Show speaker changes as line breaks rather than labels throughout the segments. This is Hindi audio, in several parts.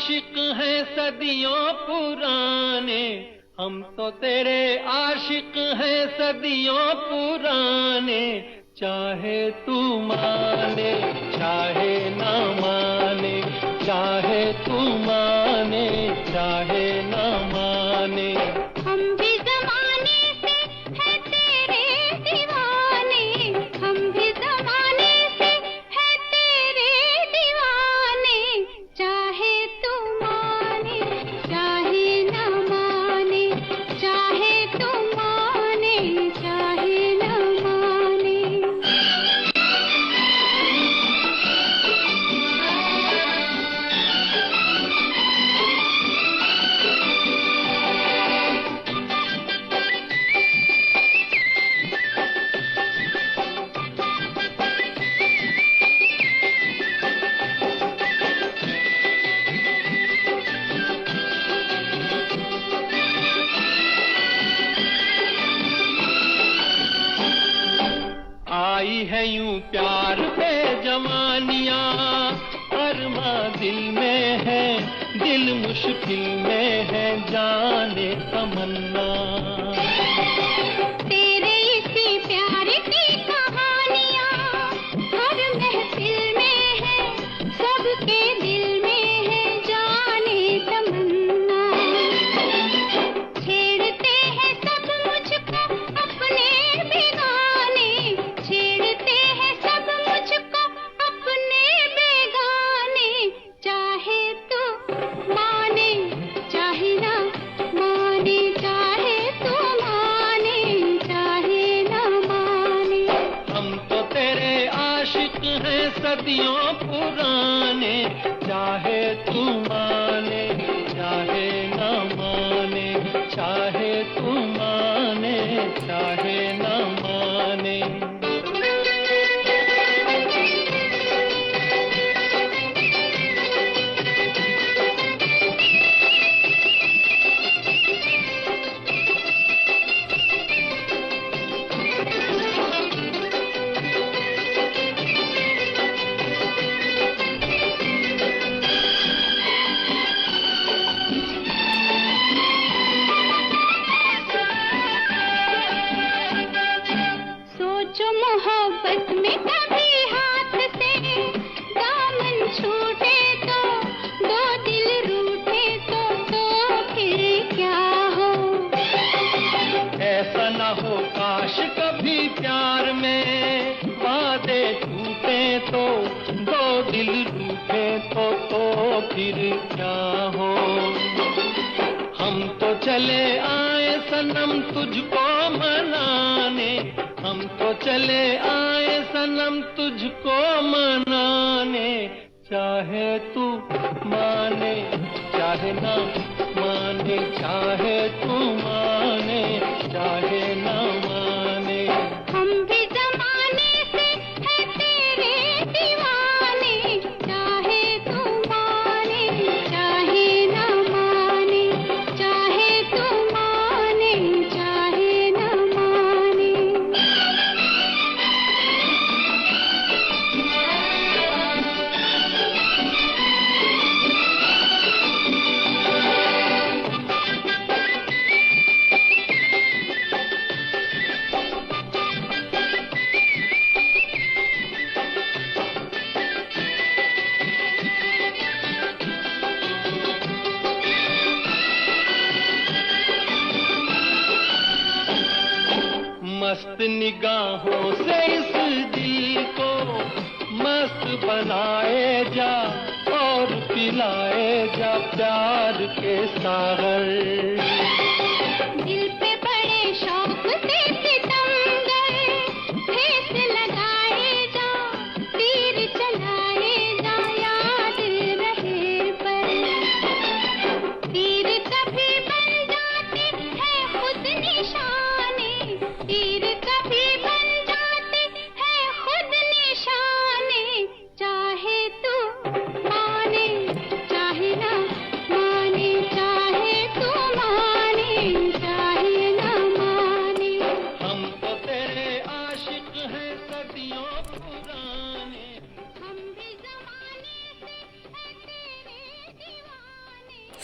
आशिक हैं सदियों पुराने, हम तो तेरे आशिक हैं सदियों पुराने। चाहे तू माने चाहे ना माने, चाहे तू माने चाहे ना माने,
हम भी जमाने से है तेरे दीवाने, हम भी जमाने से है तेरे दीवाने। चाहे तू माने चाहे ना माने, चाहे तू माने चाहे ना माने।
आई है यूं प्यार पे जवानियां, अरमा दिल में है, दिल मुश्किल में है, जाने तमन्ना।
तेरे इसी प्यार की कहानियां हर महफिल में है, सबके दिल में है, जाने तमन्ना। छेड़ते हैं सब मुझको अपने बेगाने, छेड़ते हैं सब मुझको अपने बेगाने। चाहे तू माने चाहे ना माने, चाहे तू माने चाहे ना माने।
हम तो तेरे आशिक हैं सदियों पुराने, चाहे तू माने चाहे ना माने, चाहे तू माने चाहे ना माने।
सोचो मोहब्बत में कभी हाथ से दामन छूटे तो, दो दिल रूठे तो फिर क्या हो।
ऐसा न हो काश कभी प्यार में वादे टूटे तो, दो दिल रूठे तो फिर क्या हो। हम तो चले आए सनम तुझको मनाने, हम तो चले आए सनम तुझको मनाने। चाहे तू माने चाहे ना माने, चाहे तू माने चाहे ना माने।
हम भी जमाने से है तेरे दीवाने, चाहे तू माने चाहे ना माने, चाहे तू माने चाहे ना माने।
मस्त निगाहों से इस दिल को मस्त बनाए जा, और पिलाए जा प्यार के सागर।
दिल पे बड़े शौक से सितमगर ठेस लगाए जा, तीर चलाए जा, याद रहे पर। तीर कभी बन जाते हैं खुद निशाने, तीर कभी बन जाते हैं खुद निशाने। चाहे तू माने चाहे ना माने, चाहे तू माने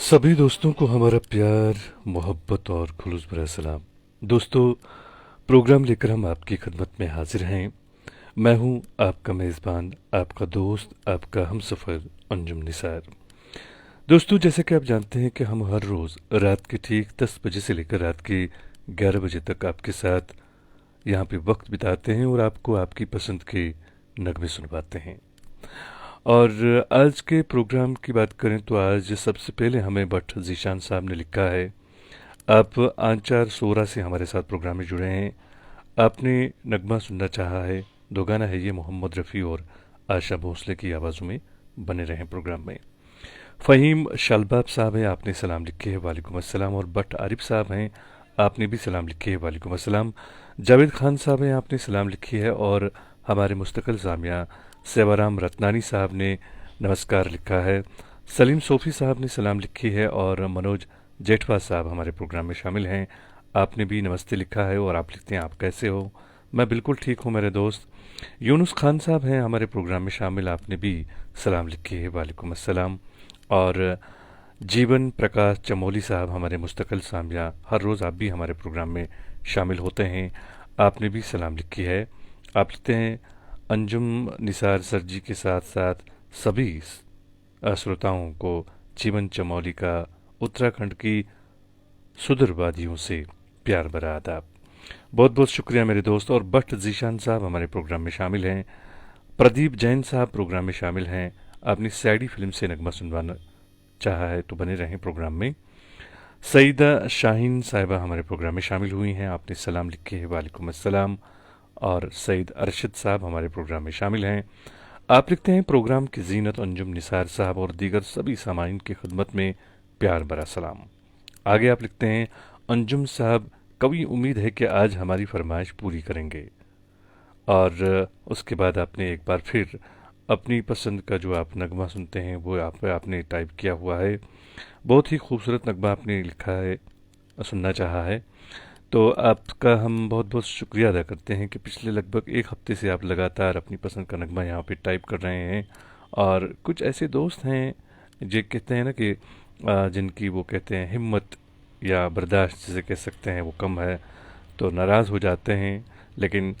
सभी दोस्तों को हमारा प्यार, मोहब्बत और खुलूस भरा सलाम। दोस्तों, प्रोग्राम लेकर हम आपकी खिदमत में हाजिर हैं। मैं हूं आपका मेज़बान, आपका दोस्त, आपका हमसफ़र अंजुम निसार। दोस्तों, जैसे कि आप जानते हैं कि हम हर रोज़ रात के ठीक 10 बजे से लेकर रात के 11 बजे तक आपके साथ यहाँ पे वक्त बिताते हैं और आपको आपकी पसंद के नगमे सुनवाते हैं। और आज के प्रोग्राम की बात करें तो आज सबसे पहले हमें भट्ट जीशान साहब ने लिखा है। आप आंचार सोरा से हमारे साथ प्रोग्राम में जुड़े हैं। आपने नगमा सुनना चाहा है। दो गाना है ये मोहम्मद रफ़ी और आशा भोसले की आवाज़ों में। बने रहें प्रोग्राम में। फ़हीम शालबाब साहब हैं, आपने सलाम लिखे है, वालेकुम अस्सलाम। और भट्ट आरिफ साहब हैं, आपने भी सलाम लिखे है, वालेकुम अस्सलाम। जावेद खान साहब हैं, आपने सलाम लिखी है। और हमारे मुस्तकिल जामिया सेवाराम रत्नानी साहब ने नमस्कार लिखा है। सलीम सोफ़ी साहब ने सलाम लिखी है। और मनोज जेठवा साहब हमारे प्रोग्राम में शामिल हैं, आपने भी नमस्ते लिखा है और आप लिखते हैं आप कैसे हो। मैं बिल्कुल ठीक हूँ मेरे दोस्त। यूनुस खान साहब हैं हमारे प्रोग्राम में शामिल, आपने भी सलाम लिखी है, वालेकुम अस्सलाम। और जीवन प्रकाश चमोली साहब हमारे मुस्तकिल सामिया, हर रोज़ आप भी हमारे प्रोग्राम में शामिल होते हैं, आपने भी सलाम लिखी है। आप लिखते हैं अंजुम निसार सर जी के साथ साथ सभी श्रोताओं को जीवन चमोली का उत्तराखंड की सुदूर वादियों से प्यार भरा आदाब। बहुत बहुत शुक्रिया मेरे दोस्त। और भट्ट जीशान साहब हमारे प्रोग्राम में शामिल हैं। प्रदीप जैन साहब प्रोग्राम में शामिल हैं, आपने सैडी फिल्म से नगमा सुनवाना चाहा है तो बने रहें प्रोग्राम में। सईदा शाहीन साहिबा हमारे प्रोग्राम में शामिल हुई हैं, आपने सलाम लिखे है, वालेकुम अस्सलाम। और सईद अरशद साहब हमारे प्रोग्राम में शामिल हैं, आप लिखते हैं प्रोग्राम की जीनत अंजुम निसार साहब और दीगर सभी सामाइन की खिदमत में प्यार भरा सलाम। आगे आप लिखते हैं अंजुम साहब, कभी उम्मीद है कि आज हमारी फरमाइश पूरी करेंगे। और उसके बाद आपने एक बार फिर अपनी पसंद का जो आप नगमा सुनते हैं वो आपने टाइप किया हुआ है। बहुत ही खूबसूरत नगमा आपने लिखा है, सुनना चाहा है। तो आपका हम बहुत बहुत शुक्रिया अदा करते हैं कि पिछले लगभग एक हफ्ते से आप लगातार अपनी पसंद का नगमा यहाँ पे टाइप कर रहे हैं। और कुछ ऐसे दोस्त हैं जो कहते हैं ना कि जिनकी वो कहते हैं हिम्मत या बर्दाश्त जिसे कह सकते हैं वो कम है, तो नाराज़ हो जाते हैं। लेकिन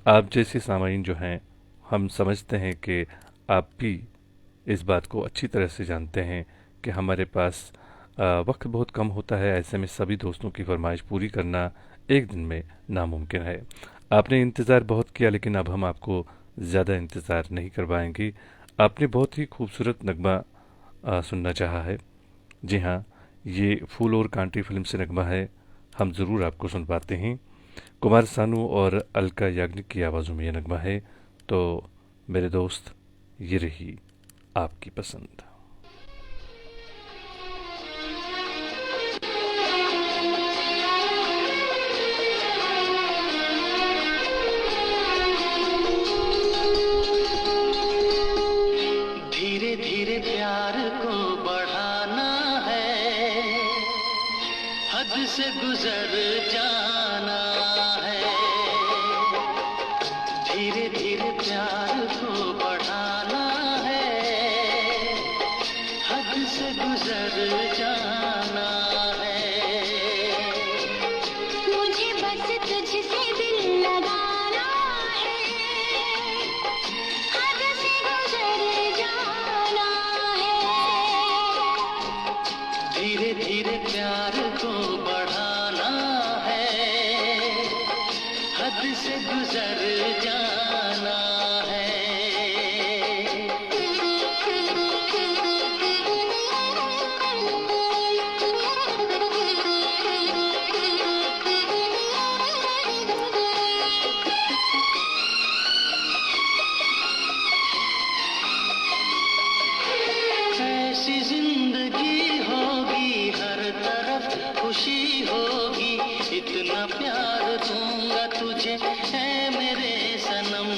आप जैसे सामाइन जो हैं, हम समझते हैं कि आप भी इस बात को अच्छी तरह से जानते हैं कि हमारे पास वक्त बहुत कम होता है। ऐसे में सभी दोस्तों की फरमाइश पूरी करना एक दिन में नामुमकिन है। आपने इंतज़ार बहुत किया, लेकिन अब हम आपको ज़्यादा इंतज़ार नहीं करवाएंगे। आपने बहुत ही खूबसूरत नगमा सुनना चाहा है। जी हाँ, ये फूल और कांटे फिल्म से नगमा है, हम ज़रूर आपको सुनवाते हैं। कुमार सानू और अलका याग्निक की आवाज़ों में यह नगमा है। तो मेरे दोस्त, ये रही आपकी पसंद।
धीरे धीरे प्यार को बढ़ाना है, हद से गुजर जाना है। धीरे धीरे प्यार को बढ़ाना है, हद से गुजर जाना है।
मुझे बस तुझसे दिल लगाना है, हद से गुजर जाना है।
धीरे धीरे प्यार को बढ़ाना है, हद से गुजर जाना है। ऐसी जिंदगी होगी, हर तरफ खुशी होगी, इतना प्यार दूंगा तुझे है मेरे सनम।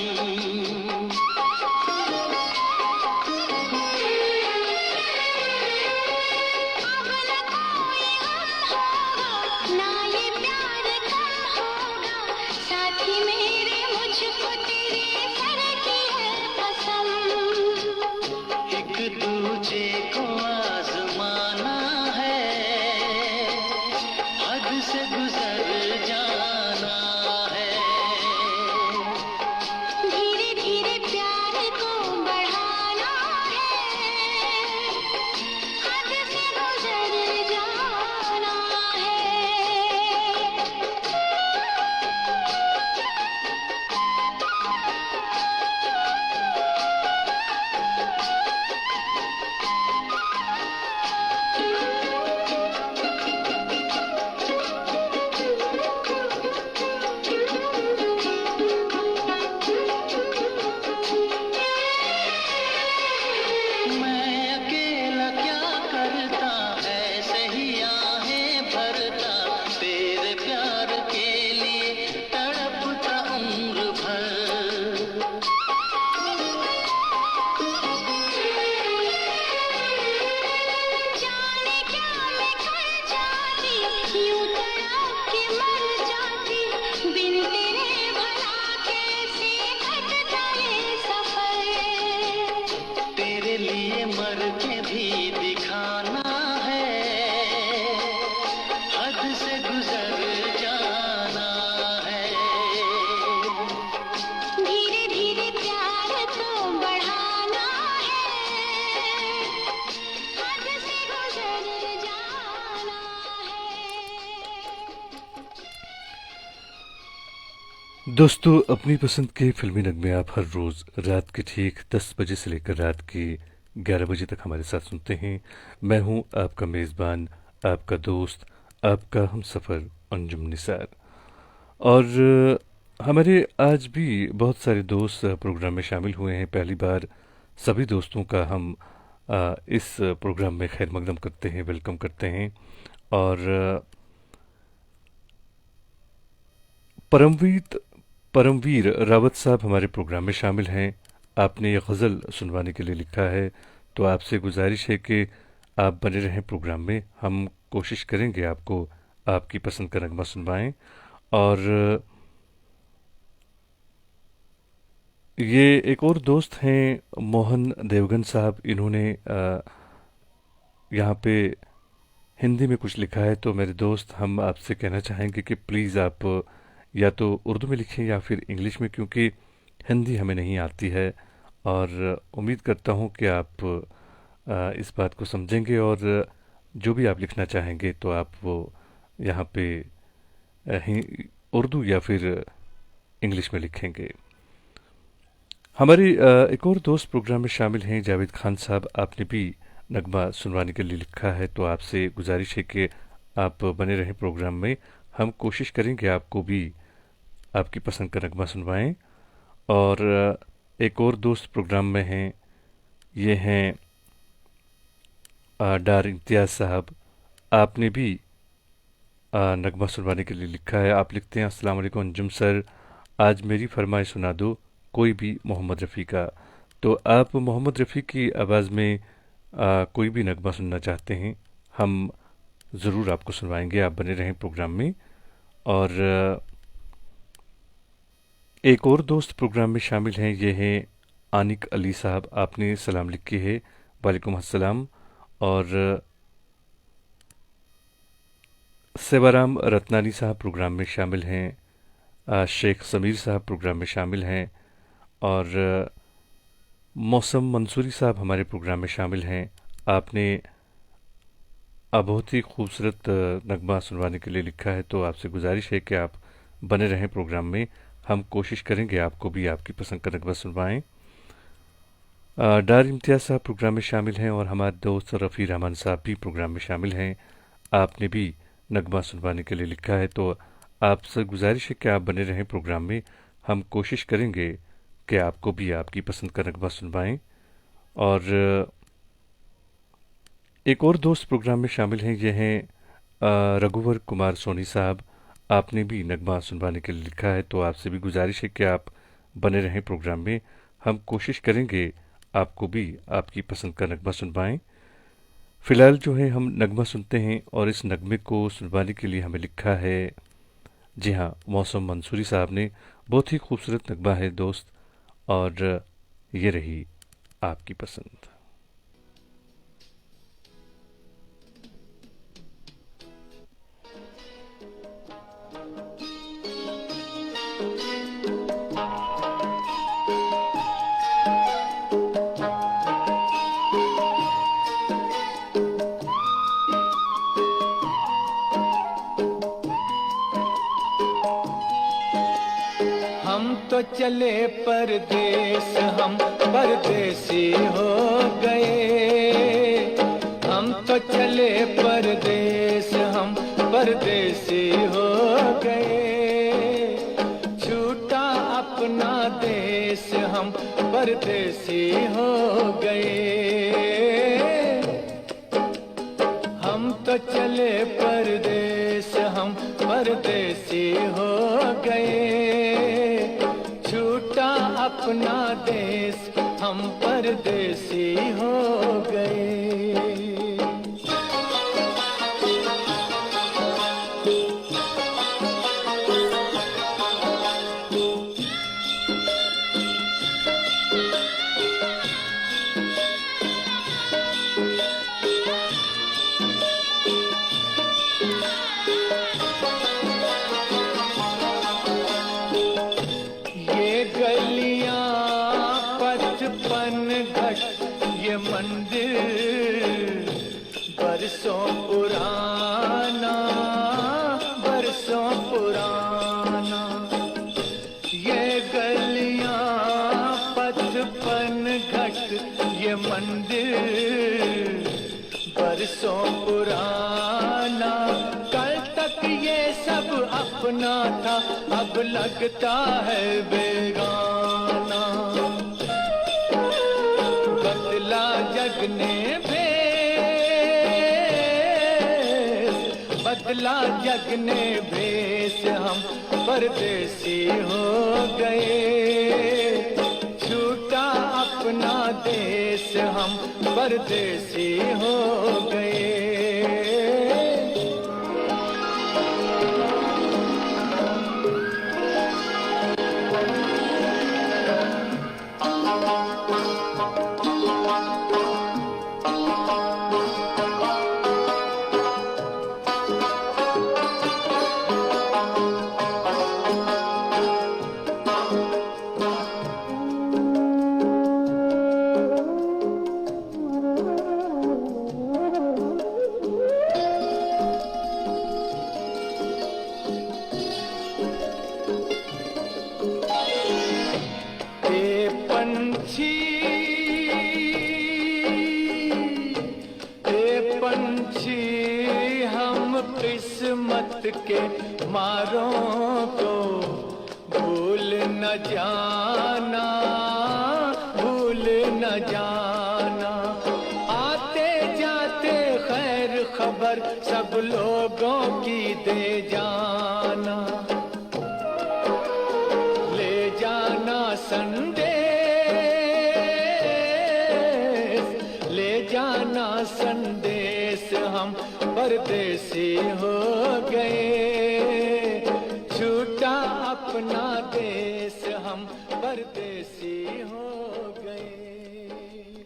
अब न कोई गम होगा, ना ये प्यार कम होगा, साथी मेरे मुझको तेरे सर की है कसम।
एक दूजे को
दोस्तों, अपनी पसंद के फिल्मी नगमे आप हर रोज़ रात के ठीक 10 बजे से लेकर रात के 11 बजे तक हमारे साथ सुनते हैं। मैं हूं आपका मेज़बान, आपका दोस्त, आपका हम सफ़र अंजुम निसार। और हमारे आज भी बहुत सारे दोस्त प्रोग्राम में शामिल हुए हैं। पहली बार सभी दोस्तों का हम इस प्रोग्राम में खैर मकदम करते हैं, वेलकम करते हैं। और परमवीर परमवीर रावत साहब हमारे प्रोग्राम में शामिल हैं। आपने ये गज़ल सुनवाने के लिए लिखा है, तो आपसे गुजारिश है कि आप बने रहें प्रोग्राम में। हम कोशिश करेंगे आपको आपकी पसंद का नगमा सुनवाएं। और ये एक और दोस्त हैं मोहन देवगन साहब, इन्होंने यहाँ पे हिंदी में कुछ लिखा है। तो मेरे दोस्त, हम आपसे कहना चाहेंगे कि प्लीज़ आप या तो उर्दू में लिखें या फिर इंग्लिश में, क्योंकि हिंदी हमें नहीं आती है। और उम्मीद करता हूँ कि आप इस बात को समझेंगे और जो भी आप लिखना चाहेंगे तो आप वो यहाँ पे उर्दू या फिर इंग्लिश में लिखेंगे। हमारे एक और दोस्त प्रोग्राम में शामिल हैं जावेद खान साहब। आपने भी नगमा सुनवाने के लिए लिखा है, तो आपसे गुजारिश है कि आप बने रहें प्रोग्राम में। हम कोशिश करेंगे आपको भी आपकी पसंद का नगमा सुनवाएं। और एक और दोस्त प्रोग्राम में हैं, ये हैं डार इम्तियाज़ साहब। आपने भी नगमा सुनवाने के लिए लिखा है। आप लिखते हैं, अस्सलाम वालेकुम अंजुम सर, आज मेरी फरमाइश सुना दो कोई भी मोहम्मद रफ़ी का। तो आप मोहम्मद रफ़ी की आवाज़ में कोई भी नगमा सुनना चाहते हैं, हम ज़रूर आपको सुनवाएंगे। आप बने रहें प्रोग्राम में। और एक और दोस्त प्रोग्राम में शामिल हैं, ये हैं आनिक अली साहब। आपने सलाम लिखी है, वालेकुम अस्सलाम। और सेवाराम रत्नानी साहब प्रोग्राम में शामिल हैं। शेख समीर साहब प्रोग्राम में शामिल हैं। और मौसम मंसूरी साहब हमारे प्रोग्राम में शामिल हैं। आपने बहुत ही खूबसूरत नगमा सुनवाने के लिए लिखा है, तो आपसे गुजारिश है कि आप बने रहें प्रोग्राम में। हम कोशिश करेंगे आपको भी आपकी पसंद का नगमा सुनवाएं। डार इम्तियाज़ साहब प्रोग्राम में शामिल हैं और हमारे दोस्त रफ़ी रहमान साहब भी प्रोग्राम में शामिल हैं। आपने भी नगमा सुनवाने के लिए लिखा है, तो आपसे गुजारिश है कि आप बने रहें प्रोग्राम में। हम कोशिश करेंगे कि आपको भी आपकी पसंद का नगमा सुनवाएं। और एक और दोस्त प्रोग्राम में शामिल हैं, ये हैं रघुवर कुमार सोनी साहब। आपने भी नगमा सुनवाने के लिए लिखा है, तो आपसे भी गुजारिश है कि आप बने रहें प्रोग्राम में। हम कोशिश करेंगे आपको भी आपकी पसंद का नगमा सुनवाएं। फ़िलहाल जो है हम नगमा सुनते हैं, और इस नगमे को सुनवाने के लिए हमें लिखा है, जी हाँ, मौसम मंसूरी साहब ने। बहुत ही खूबसूरत नगमा है दोस्त, और ये रही आपकी पसंद।
तो चले परदेस, हम परदेसी हो गए। हम तो चले परदेस, हम परदेसी हो गए। छूटा अपना देश, हम परदेसी हो गए। हम तो चले परदेस, हम परदेसी हो गए। छूटा अपना देश, हम परदेसी हो गए। बरसों पुराना, बरसों पुराना।
ये मंदिर बरसों पुराना, कल तक ये सब अपना था, अब लगता है बेगाना। बदला जग ने बदला जग ने भेष, हम परदेसी हो गए। छूटा अपना देश, हम परदेसी हो गए। किस्मत के मारों को भूल न जाना, भूल न जाना। आते जाते खैर खबर सब लोगों की दे जाना, ले जाना संदेश, ले जाना संदेश, हम परदेसी हो गए। छूटा अपना देश, हम परदेसी हो गए।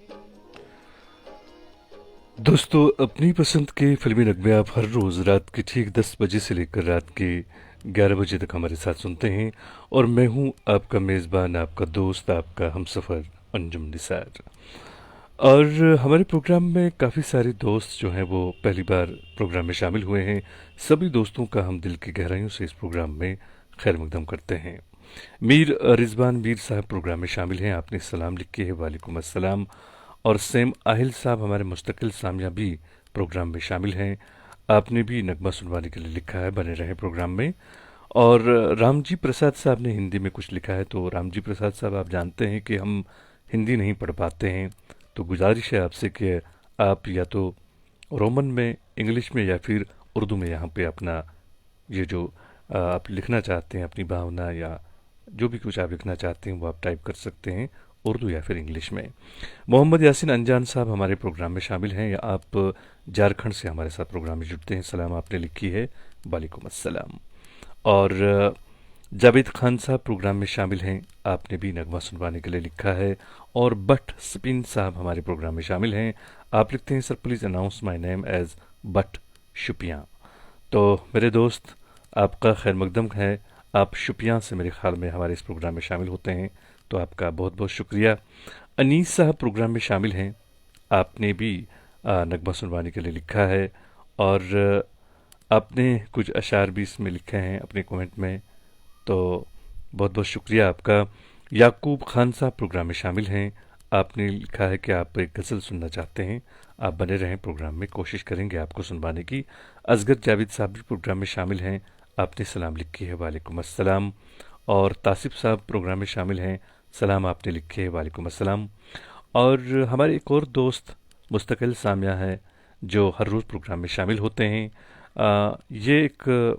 दोस्तों, अपनी पसंद के फिल्मी नगमे आप हर रोज़ रात के ठीक 10 बजे से लेकर रात के 11 बजे तक हमारे साथ सुनते हैं, और मैं हूं आपका मेज़बान, आपका दोस्त, आपका हमसफ़र अंजुम निसार। और हमारे प्रोग्राम में काफ़ी सारे दोस्त जो हैं वो पहली बार प्रोग्राम में शामिल हुए हैं। सभी दोस्तों का हम दिल की गहराइयों से इस प्रोग्राम में खैर मकदम करते हैं। मीर रिजवान मीर साहब प्रोग्राम में शामिल हैं, आपने सलाम लिखे है, वालेकुम अस्सलाम। और सैम आहिल साहब हमारे मुस्तकिल सामिया भी प्रोग्राम में शामिल हैं, आपने भी नगमा सुनवाने के लिए लिखा है, बने रहे प्रोग्राम में। और रामजी प्रसाद साहब ने हिंदी में कुछ लिखा है, तो रामजी प्रसाद साहब आप जानते हैं कि हम हिंदी नहीं पढ़ पाते हैं, तो गुजारिश है आपसे कि आप या तो रोमन में, इंग्लिश में या फिर उर्दू में यहाँ पे अपना ये जो आप लिखना चाहते हैं, अपनी भावना या जो भी कुछ आप लिखना चाहते हैं वो आप टाइप कर सकते हैं, उर्दू या फिर इंग्लिश में। मोहम्मद यासिन अनजान साहब हमारे प्रोग्राम में शामिल हैं, या आप झारखंड से हमारे साथ प्रोग्राम में जुड़ते हैं, सलाम आपने लिखी है, वालेकुम अस्सलाम। और जावेद खान साहब प्रोग्राम में शामिल हैं, आपने भी नगमा सुनवाने के लिए लिखा है। और बट स्पिन साहब हमारे प्रोग्राम में शामिल हैं, आप लिखते हैं, sir please announce my name as but Shopian. तो मेरे दोस्त, आपका खैर मकदम है, आप शुपियाँ से मेरे ख्याल में हमारे इस प्रोग्राम में शामिल होते हैं, तो आपका बहुत बहुत शुक्रिया। अनीस साहब प्रोग्राम में शामिल हैं, आपने भी नगमा सुनवाने के लिए लिखा है, और आपने कुछ अशार भी इसमें लिखे हैं अपने कमेंट में, तो बहुत बहुत शुक्रिया आपका। याकूब खान साहब प्रोग्राम में शामिल हैं, आपने लिखा है कि आप एक गज़ल सुनना चाहते हैं, आप बने रहें प्रोग्राम में, कोशिश करेंगे आपको सुनवाने की। असगर जावेद साहब भी प्रोग्राम में शामिल हैं, आपने सलाम लिखी है, वालेकुम अस्सलाम। और तासिफ साहब प्रोग्राम में शामिल हैं, सलाम आपने लिखे है, वालेकुम अस्सलाम। और हमारे एक और दोस्त मुस्तकिल सामिया है जो हर रोज़ प्रोग्राम में शामिल होते हैं, ये एक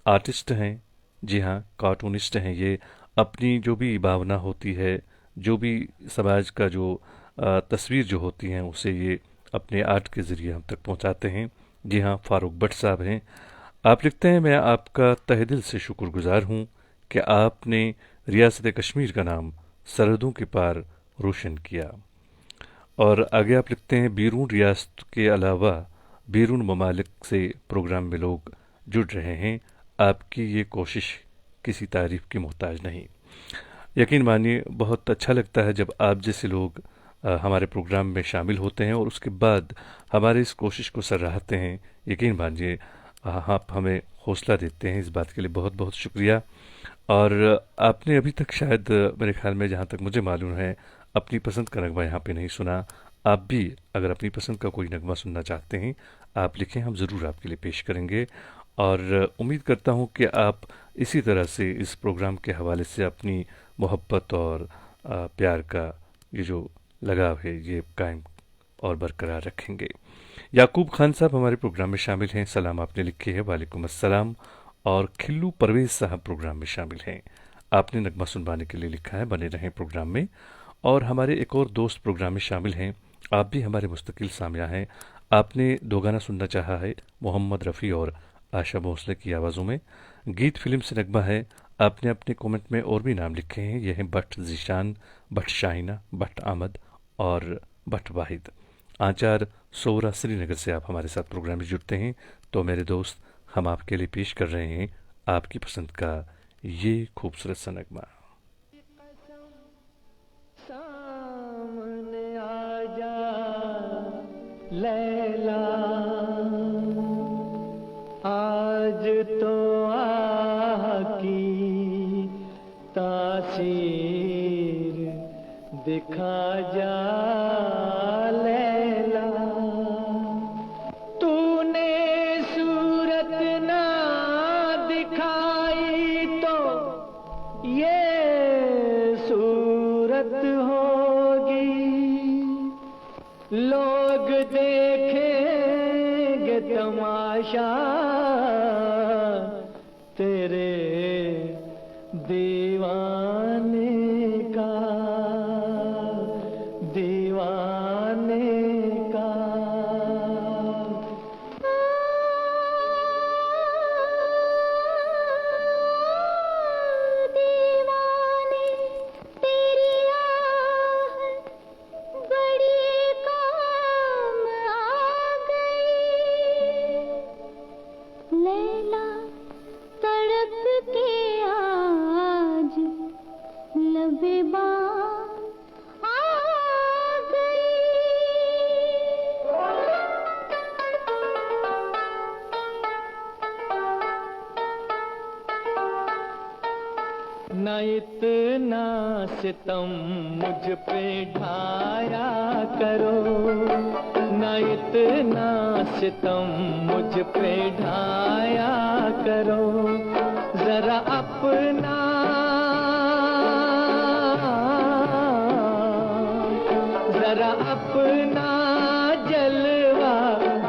आर्टिस्ट हैं, जी हाँ, कार्टूनिस्ट हैं। ये अपनी जो भी भावना होती है, जो भी समाज का जो तस्वीर जो होती हैं, उसे ये अपने आर्ट के ज़रिए हम तक पहुंचाते हैं। जी हाँ, फारूक भट्ट साहब हैं। आप लिखते हैं, मैं आपका तहे दिल से शुक्रगुजार हूँ कि आपने रियासत कश्मीर का नाम सरहदों के पार रोशन किया। और आगे आप लिखते हैं, बैरून रियासत के अलावा बैरून ममालिक से प्रोग्राम में लोग जुड़ रहे हैं, आपकी ये कोशिश किसी तारीफ़ की मोहताज नहीं। यकीन मानिए, बहुत अच्छा लगता है जब आप जैसे लोग हमारे प्रोग्राम में शामिल होते हैं और उसके बाद हमारे इस कोशिश को सराहते हैं। यकीन मानिए, आप हमें हौसला देते हैं, इस बात के लिए बहुत बहुत शुक्रिया। और आपने अभी तक शायद मेरे ख्याल में, जहाँ तक मुझे मालूम है, अपनी पसंद का नगमा यहाँ पे नहीं सुना। आप भी अगर अपनी पसंद का कोई नगमा सुनना चाहते हैं, आप लिखें, हम ज़रूर आपके लिए पेश करेंगे। और उम्मीद करता हूँ कि आप इसी तरह से इस प्रोग्राम के हवाले से अपनी मोहब्बत और प्यार का ये जो लगाव है ये कायम और बरकरार रखेंगे। याकूब खान साहब हमारे प्रोग्राम में शामिल हैं, सलाम आपने लिखे है, वालेकुम अस्सलाम। और खिल्लू परवेज साहब प्रोग्राम में शामिल हैं, आपने नगमा सुनवाने के लिए लिखा है, बने रहें प्रोग्राम में। और हमारे एक और दोस्त प्रोग्राम में शामिल हैं, आप भी हमारे मुस्तकिल सामिया हैं, आपने दो गाना सुनना चाहा है, मोहम्मद रफ़ी और आशा भोसले की आवाज़ों में। गीत फिल्म से नगमा है, आपने अपने कमेंट में और भी नाम लिखे हैं, ये हैं भट्ट जीशान, भट्ट शाहिना, भट्ट आमद और भट्ट वाहिद। आचार सोरा श्रीनगर से आप हमारे साथ प्रोग्राम में जुड़ते हैं। तो मेरे दोस्त, हम आपके लिए पेश कर रहे हैं आपकी पसंद का ये खूबसूरत सा नगमा।
सामने आजा लैला, आज तो आकी तासीर दिखा जा लैला, तूने सूरत ना दिखाई तो ये सूरत होगी, लोग देखेंगे तमाशा तेरे दीवाने का, दीवाने का।
दीवाने तेरी आहट बड़ी काम आ गई, लैला तड़प के आज लबे बाम आ गई।
न इतना सितम मुझ पे ढाया करो, न इतना सितम मुझ पे ढाया करो, जरा अपना जरा अपना जलवा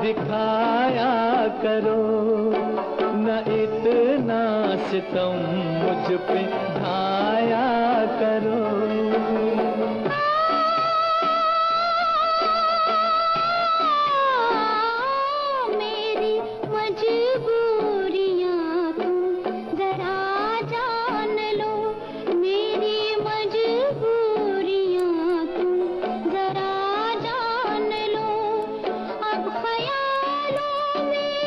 दिखाया करो, न इतना सितम मुझ पे ढाया करो।
मेरी मजबूरियां तुम जरा जान लो, मेरी मजबूरियां तुम जरा जान लो, अब ख्यालों में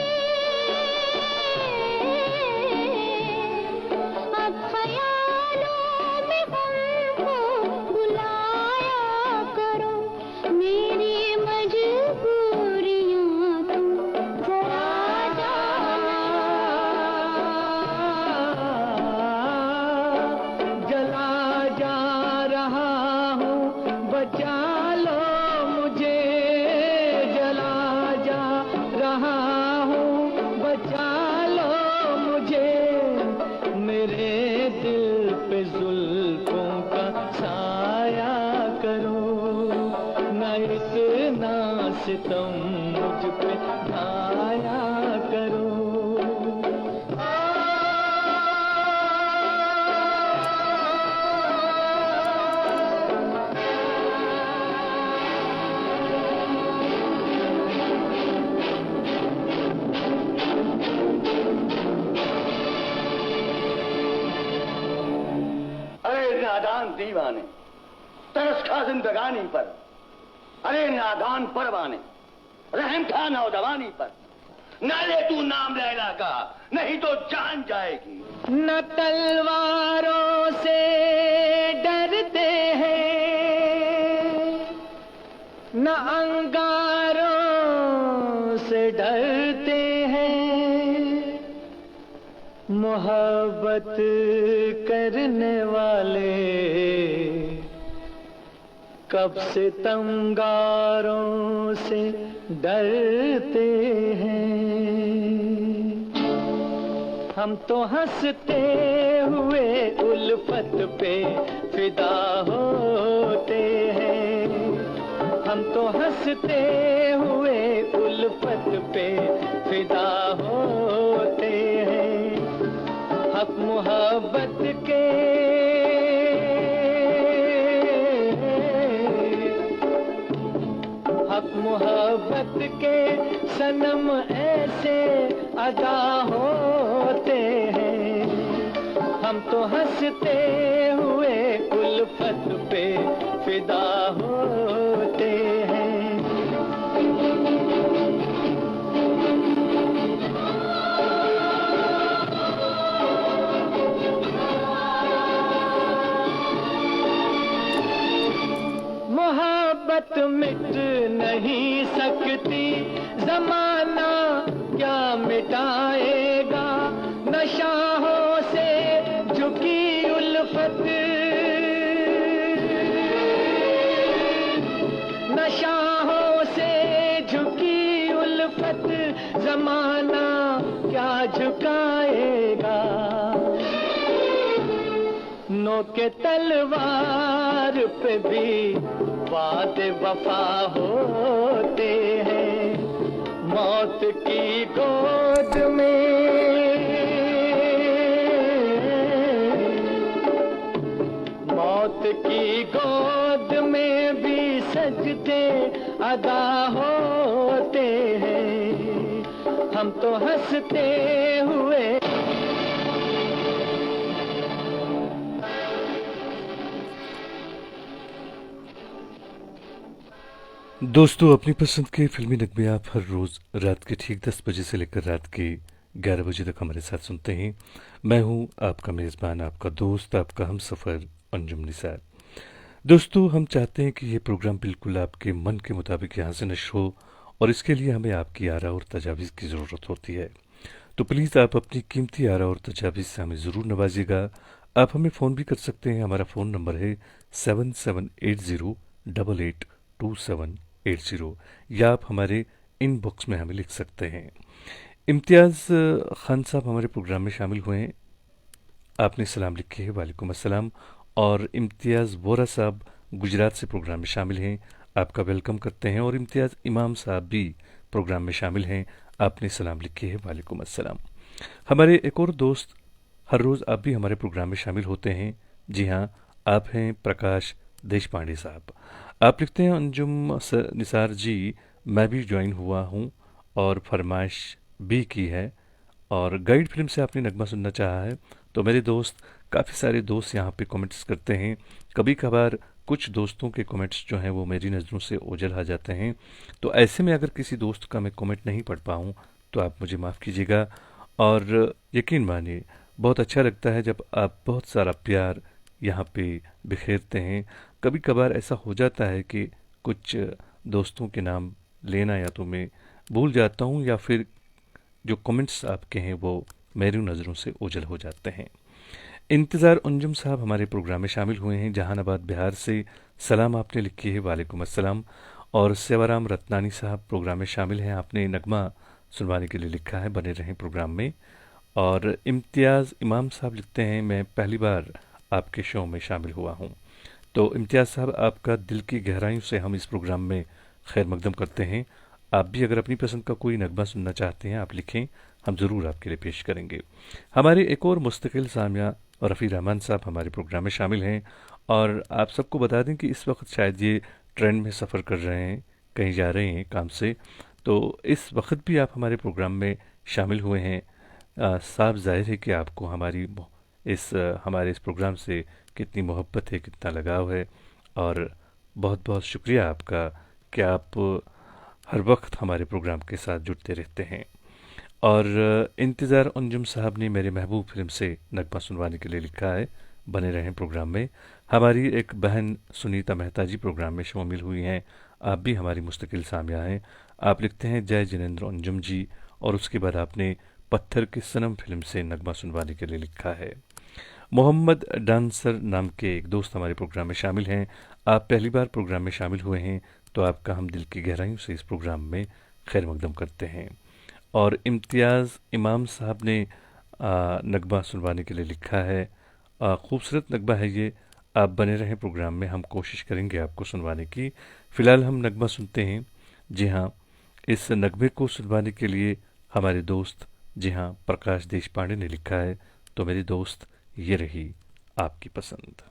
हमको बुलाया करो, मेरी मजबूरियां तुम जरा
जला जा रहा हूँ, बचा लो मुझे, जला जा रहा हूँ, बचा लो मुझे, मेरे दिल पे जुल्फों का साया करो, न इतना सितम मुझ पे ढाया करो।
अरे नादान दीवाने, तरस खा जिंदगानी पर, अरे नादान परवाने, रहम खा नौजवानी पर, न ले तू नाम लैला का, नहीं तो जान जाएगी।
न तलवारों से डरते हैं, न अंगारों से डरते हैं, मोहब्बत करने वाले कब सितमगारों से डरते हैं। हम तो हंसते हुए उल्फत पे फिदा होते हैं। हम तो हंसते हुए उल्फत पे फिदा होते हैं। हक मोहब्बत के हक मोहब्बत के सनम ऐसे अदा होते हैं। हम तो हंसते हुए उल्फत पे फिदा होते हैं। मोहब्बत मिट नहीं सकती, जमाना क्या मिटाएगा। नशाहों से झुकी उल्फत, नशाहों से झुकी उल्फत, जमाना क्या झुकाएगा। नोके तलवार पे भी वादे वफा होते हैं। मौत की गोद में, मौत की गोद में भी सजदे अदा होते हैं। हम तो हंसते हुए
दोस्तों, अपनी पसंद के फिल्मी नगमे आप हर रोज़ रात के ठीक 10 बजे से लेकर रात के 11 बजे तक हमारे साथ सुनते हैं। मैं हूं आपका मेज़बान, आपका दोस्त, आपका हमसफ़र अंजुम निसार। दोस्तों, हम चाहते हैं कि ये प्रोग्राम बिल्कुल आपके मन के मुताबिक यहाँ से नश्र हो, और इसके लिए हमें आपकी आरा और तजावीज़ की ज़रूरत होती है। तो प्लीज़ आप अपनी कीमती आरा और तजावीज़ से हमें ज़रूर नवाजिएगा। आप हमें फ़ोन भी कर सकते हैं। हमारा फ़ोन नंबर है 7780882780, या आप हमारे इनबॉक्स में हमें लिख सकते हैं। इम्तियाज़ खान साहब हमारे प्रोग्राम में शामिल हुए हैं। आपने सलाम लिखे है, वालेकुम अस्सलाम। और इम्तियाज़ वोरा साहब गुजरात से प्रोग्राम में शामिल हैं, आपका वेलकम करते हैं। और इम्तियाज़ इमाम साहब भी प्रोग्राम में शामिल हैं, आपने सलाम लिखे है, वालेकुम अस्सलाम। हमारे एक और दोस्त, हर रोज़ आप भी हमारे प्रोग्राम में शामिल होते हैं। जी हाँ, आप हैं प्रकाश देशपांडे साहब। आप लिखते हैं, अंजुम निसार जी, मैं भी ज्वाइन हुआ हूँ और फरमाइश भी की है, और गाइड फिल्म से आपने नगमा सुनना चाहा है। तो मेरे दोस्त, काफ़ी सारे दोस्त यहाँ पे कमेंट्स करते हैं। कभी कभार कुछ दोस्तों के कमेंट्स जो हैं वो मेरी नज़रों से ओझल आ जाते हैं। तो ऐसे में अगर किसी दोस्त का मैं कमेंट नहीं पढ़ पाऊँ तो आप मुझे माफ़ कीजिएगा। और यकीन मानिए, बहुत अच्छा लगता है जब आप बहुत सारा प्यार यहाँ पे बिखेरते हैं। कभी कभार ऐसा हो जाता है कि कुछ दोस्तों के नाम लेना या तो मैं भूल जाता हूँ, या फिर जो कमेंट्स आपके हैं वो मेरी नज़रों से ओझल हो जाते हैं। इंतज़ार अंजुम साहब हमारे प्रोग्राम में शामिल हुए हैं, जहानाबाद बिहार से। सलाम आपने लिखी है, वालेकुम अस्सलाम। और सेवाराम रत्नानी साहब प्रोग्राम में शामिल हैं, आपने नगमा सुनवाने के लिए लिखा है, बने रहें प्रोग्राम में। और इम्तियाज़ इमाम साहब लिखते हैं, मैं पहली बार आपके शो में शामिल हुआ हूँ। तो इम्तियाज़ साहब, आपका दिल की गहराइयों से हम इस प्रोग्राम में खैर मकदम करते हैं। आप भी अगर अपनी पसंद का कोई नगमा सुनना चाहते हैं, आप लिखें, हम ज़रूर आपके लिए पेश करेंगे। हमारे एक और मुस्तकिल सामिया रफ़ी रहमान साहब हमारे प्रोग्राम में शामिल हैं। और आप सबको बता दें कि इस वक्त शायद ये ट्रेन में सफ़र कर रहे हैं, कहीं जा रहे हैं काम से, तो इस वक्त भी आप हमारे प्रोग्राम में शामिल हुए हैं। साफ ज़ाहिर है कि आपको हमारे इस प्रोग्राम से कितनी मोहब्बत है, कितना लगाव है। और बहुत बहुत शुक्रिया आपका कि आप हर वक्त हमारे प्रोग्राम के साथ जुड़ते रहते हैं। और इंतज़ार अंजुम साहब ने मेरे महबूब फिल्म से नगमा सुनवाने के लिए लिखा है, बने रहें प्रोग्राम में। हमारी एक बहन सुनीता मेहता जी प्रोग्राम में शामिल हुई हैं, आप भी हमारी मुस्तकिल सामिया हैं। आप लिखते हैं, जय जिनेंद्र अंजुम जी। और उसके बाद आपने पत्थर की सनम फिल्म से नगमा सुनवाने के लिए लिखा है। मोहम्मद डांसर नाम के एक दोस्त हमारे प्रोग्राम में शामिल हैं। आप पहली बार प्रोग्राम में शामिल हुए हैं तो आपका हम दिल की गहराइयों से इस प्रोग्राम में खैर मकदम करते हैं। और इम्तियाज़ इमाम साहब ने नगमा सुनवाने के लिए लिखा है। खूबसूरत नगमा है ये। आप बने रहें प्रोग्राम में, हम कोशिश करेंगे आपको सुनवाने की। फ़िलहाल हम नगमा सुनते हैं। जी हाँ, इस नगमे को सुनवाने के लिए हमारे दोस्त जी हाँ प्रकाश देश पांडे ने लिखा है। तो मेरी दोस्त, ये रही आपकी पसंद।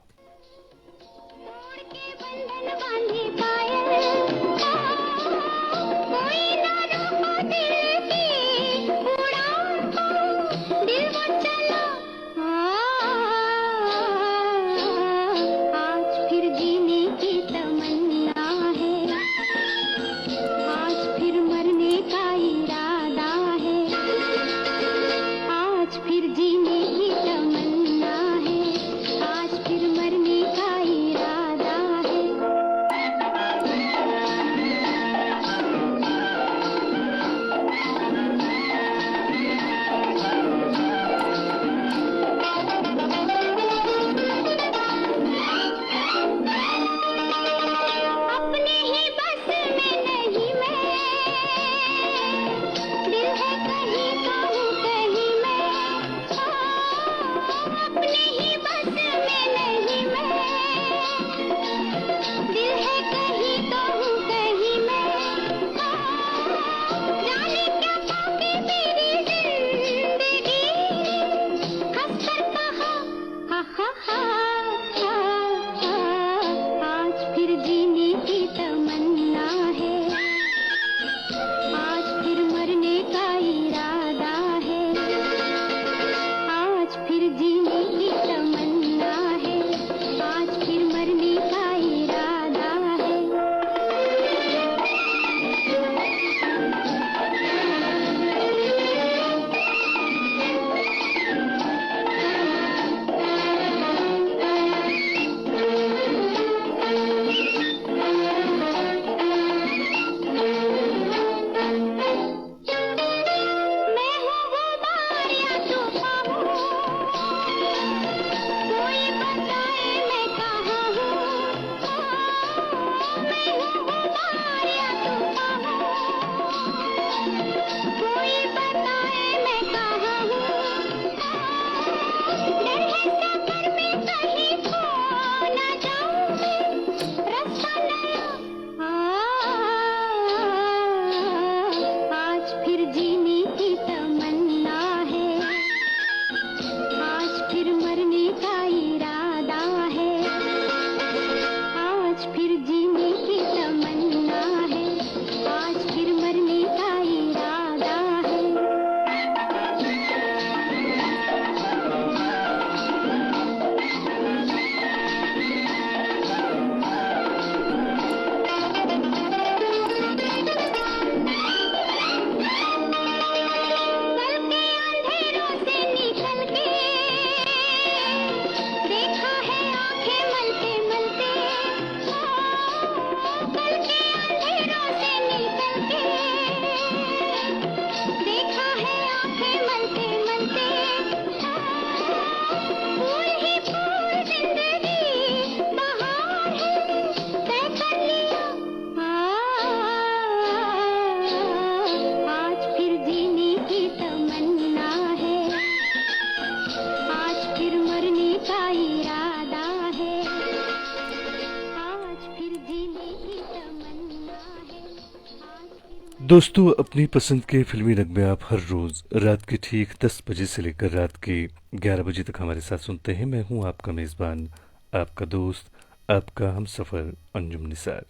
दोस्तों, अपनी पसंद के फिल्मी नगमे आप हर रोज़ रात के ठीक 10 बजे से लेकर रात के 11 बजे तक हमारे साथ सुनते हैं। मैं हूं आपका मेज़बान, आपका दोस्त, आपका हम सफ़र अंजुम निसार।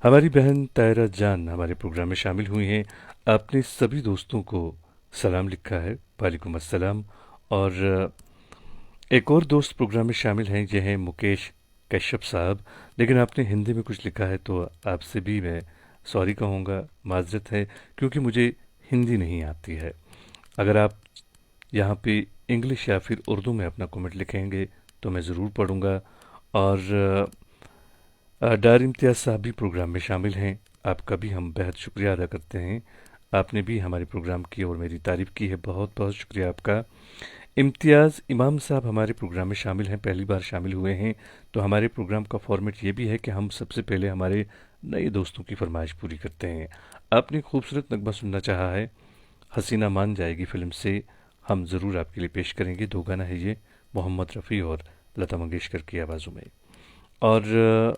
हमारी बहन तायरा जान हमारे प्रोग्राम में शामिल हुई हैं। आपने सभी दोस्तों को सलाम लिखा है, वालेकुम अस्सलाम। और एक और दोस्त प्रोग्राम में शामिल हैं, ये हैं मुकेश कश्यप साहब। लेकिन आपने हिंदी में कुछ लिखा है तो आपसे भी मैं सॉरी कहूँगा, माजरत है, क्योंकि मुझे हिंदी नहीं आती है। अगर आप यहाँ पे इंग्लिश या फिर उर्दू में अपना कमेंट लिखेंगे तो मैं ज़रूर पढ़ूँगा। और डार इम्तियाज़ साहब भी प्रोग्राम में शामिल हैं। आपका भी हम बेहद शुक्रिया अदा करते हैं। आपने भी हमारे प्रोग्राम की और मेरी तारीफ़ की है, बहुत बहुत शुक्रिया आपका। इम्तियाज़ इमाम साहब हमारे प्रोग्राम में शामिल हैं, पहली बार शामिल हुए हैं। तो हमारे प्रोग्राम का फॉर्मेट ये भी है कि हम सबसे पहले हमारे नए दोस्तों की फरमाइश पूरी करते हैं। आपने खूबसूरत नगमा सुनना चाहा है, हसीना मान जाएगी फिल्म से, हम ज़रूर आपके लिए पेश करेंगे। दो गाना है ये, मोहम्मद रफ़ी और लता मंगेशकर की आवाज़ों में। और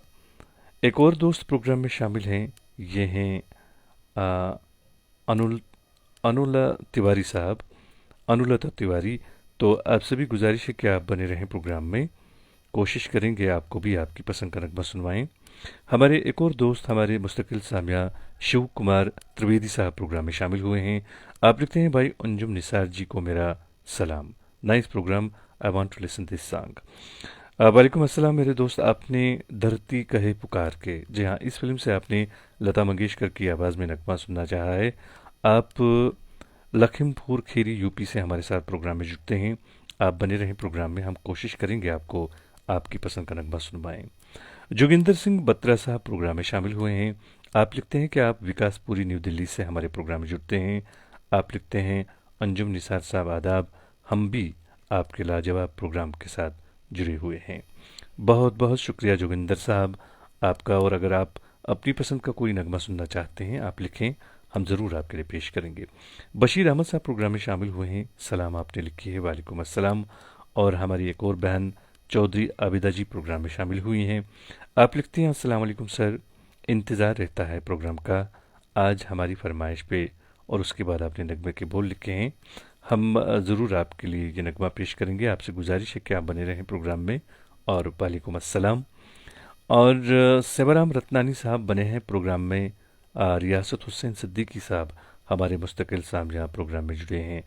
एक और दोस्त प्रोग्राम में शामिल हैं, ये हैं अनुला तिवारी साहब, अनुलता तिवारी। तो आप सभी गुजारिश है कि आप बने रहें प्रोग्राम में, कोशिश करेंगे आपको भी आपकी पसंद का नगमा सुनवाएं। हमारे एक और दोस्त हमारे मुस्तकिल सामिया शिव कुमार त्रिवेदी साहब प्रोग्राम में शामिल हुए हैं। आप लिखते हैं, भाई अंजुम निसार जी को मेरा सलाम, nice programme, I want to listen this song. वालेकुम अस्सलाम मेरे दोस्त, आपने धरती कहे पुकार के, जी हाँ, इस फिल्म से आपने लता मंगेशकर की आवाज़ में नगमा सुनना चाहा है। आप लखीमपुर खीरी यूपी से हमारे साथ प्रोग्राम में जुड़ते हैं। आप बने रहें प्रोग्राम में, हम कोशिश करेंगे आपको आपकी पसंद का नगमा सुनवाएं। जोगिंदर सिंह बत्रा साहब प्रोग्राम में शामिल हुए हैं। आप लिखते हैं कि आप विकासपुरी न्यू दिल्ली से हमारे प्रोग्राम में जुड़ते हैं। आप लिखते हैं, अंजुम निसार साहब आदाब, हम भी आपके लाजवाब प्रोग्राम के साथ जुड़े हुए हैं। बहुत बहुत शुक्रिया जोगिंदर साहब आपका। और अगर आप अपनी पसंद का कोई नगमा सुनना चाहते हैं, आप लिखें, हम ज़रूर आपके लिए पेश करेंगे। बशीर अहमद साहब प्रोग्राम में शामिल हुए हैं, सलाम आपने लिखी है, वालेकुम अस्सलाम। और हमारी एक और बहन चौधरी आबिदा जी प्रोग्राम में शामिल हुई हैं। आप लिखते हैं, अस्सलाम वालेकुम सर, इंतज़ार रहता है प्रोग्राम का, आज हमारी फरमाइश पे। और उसके बाद आपने नगमे के बोल लिखे हैं, हम ज़रूर आपके लिए ये नगमा पेश करेंगे। आपसे गुजारिश है कि आप बने रहें प्रोग्राम में। और वालेकुम अस्सलाम। और सेवाराम रत्नानी साहब बने हैं प्रोग्राम में। रियासत हुसैन सिद्दीकी साहब हमारे मुस्तकिल सामने प्रोग्राम में जुड़े हैं।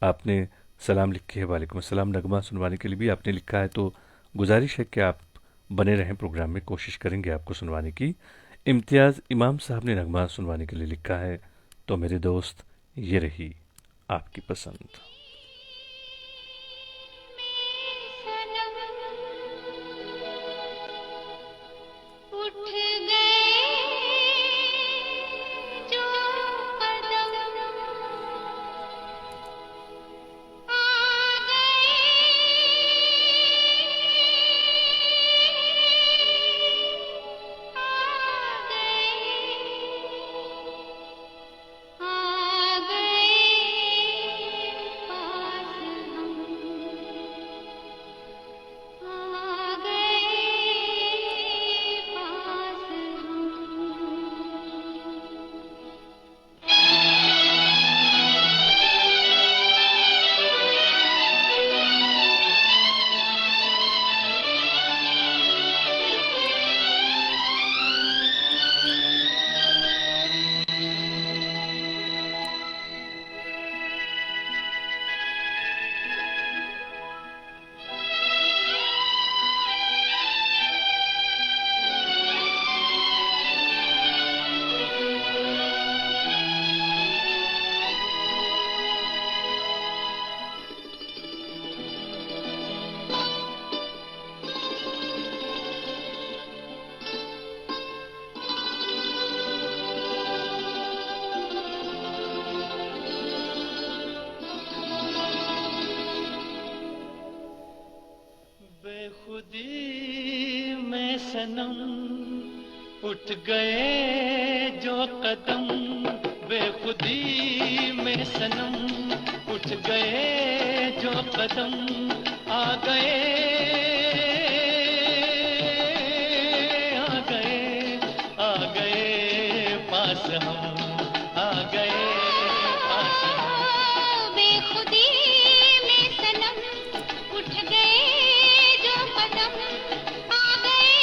आपने सलाम लिखे है, वालेकुम अस्सलाम। नगमा सुनवाने के लिए भी आपने लिखा है, तो गुजारिश है कि आप बने रहें प्रोग्राम में, कोशिश करेंगे आपको सुनवाने की। इम्तियाज़ इमाम साहब ने नगमा सुनवाने के लिए लिखा है। तो मेरे दोस्त, ये रही आपकी पसंद।
बेखुदी में सनम उठ गए जो कदम, बेखुदी में सनम उठ गए जो कदम, आ गए आ गए आ गए पास हम, आ गए पास हम।
बेखुदी में सनम उठ गए जो कदम, आ गए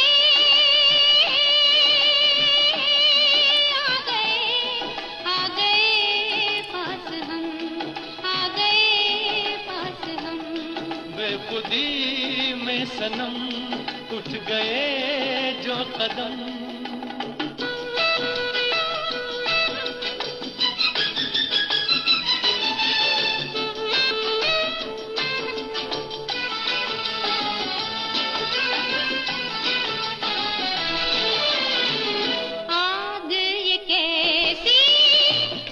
आ गए पास हम, आ गए पास हम।
बेखुदी में सनम उठ गए जो कदम।
आग ये कैसी